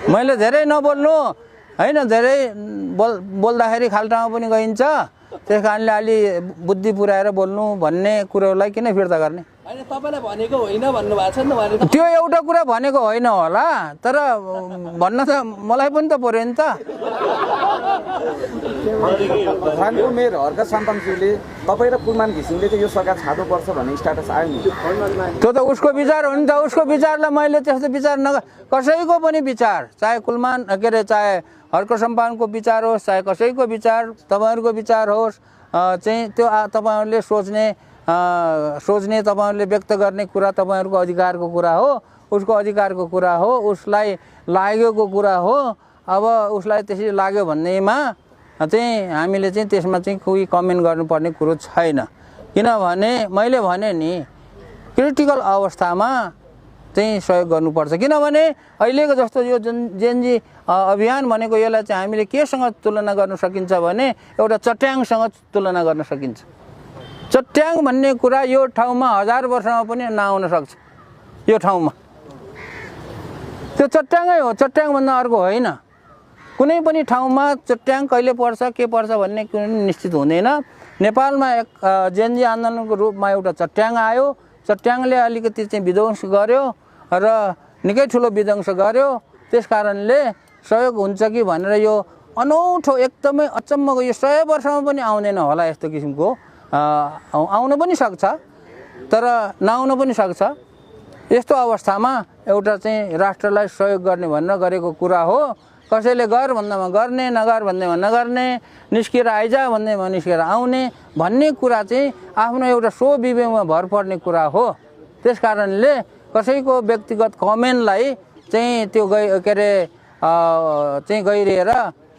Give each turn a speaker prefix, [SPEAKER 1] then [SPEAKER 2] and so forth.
[SPEAKER 1] मैले धेरै नबोल्नु हैन, धेरै बोल्दाखेरि खाल्टामा पनि गइन्छ, त्यस कारणले अलि बुद्धि पुर्याएर बोल्नु भन्ने कुरोलाई किन फिर्ता गर्ने?
[SPEAKER 2] हैन, तपाईलाई भनेको होइन भन्नु भएको छ नि त उहाँले।
[SPEAKER 1] त्यो एउटा कुरा भनेको होइन होला, तर भन्न त मलाई पनि त पर्यो नि त।
[SPEAKER 3] धरानको मेयर हर्क साम्पाङज्यूले तपाईँ र कुलमान घिसिङले चाहिँ यो सरकार छाड्नुपर्छ भन्ने स्ट्याटस आयो नि।
[SPEAKER 1] त्यो त उसको विचार हो नि त, उसको विचारलाई मैले त्यस्तो विचार कसैको पनि विचार, चाहे कुलमान के अरे चाहे हर्क साम्पाङको विचार होस्, चाहे कसैको विचार, तपाईँहरूको विचार होस्, चाहिँ त्यो तपाईँहरूले सोच्ने तपाईँहरूले व्यक्त गर्ने कुरा तपाईँहरूको अधिकारको कुरा हो, उसको अधिकारको कुरा हो, उसलाई लागेको कुरा हो। अब उसलाई त्यसरी लाग्यो भन्नेमा चाहिँ हामीले चाहिँ त्यसमा चाहिँ कोही कमेन्ट गर्नुपर्ने कुरो छैन। किनभने मैले भने नि क्रिटिकल अवस्थामा चाहिँ सहयोग गर्नुपर्छ। किनभने अहिलेको जस्तो यो जेनजी अभियान भनेको यसलाई चाहिँ हामीले केसँग तुलना गर्न सकिन्छ भने एउटा चट्याङसँग तुलना गर्न सकिन्छ। चट्याङ भन्ने कुरा यो ठाउँमा 1000 वर्षमा पनि नआउन सक्छ। यो ठाउँमा त्यो चट्याङै हो, चट्याङभन्दा अर्को होइन। कुनै पनि ठाउँमा चट्याङ कहिले पर्छ के पर्छ भन्ने कुनै निश्चित हुँदैन। नेपालमा एक जेनजी आन्दोलनको रूपमा एउटा चट्याङ आयो, चट्याङले अलिकति चाहिँ विध्वंस गर्यो र निकै ठुलो विध्वंस गर्यो। त्यस कारणले सहयोग हुन्छ कि भनेर यो अनौठो एकदमै अचम्मको यो 100 वर्षमा पनि आउँदैन होला यस्तो किसिमको, आउन पनि सक्छ तर नआउन पनि सक्छ। यस्तो अवस्थामा एउटा चाहिँ राष्ट्रलाई सहयोग गर्ने भनेर गरेको कुरा हो। कसैले गर भन्दामा गर्ने, नगर भन्दैमा नगर्ने, निस्किएर आइजा भन्दैमा निस्किएर आउने भन्ने कुरा चाहिँ आफ्नो एउटा स्वविवेकमा भर पर्ने कुरा हो। त्यस कारणले कसैको व्यक्तिगत कमेन्टलाई चाहिँ त्यो के अरे चाहिँ गइरहेर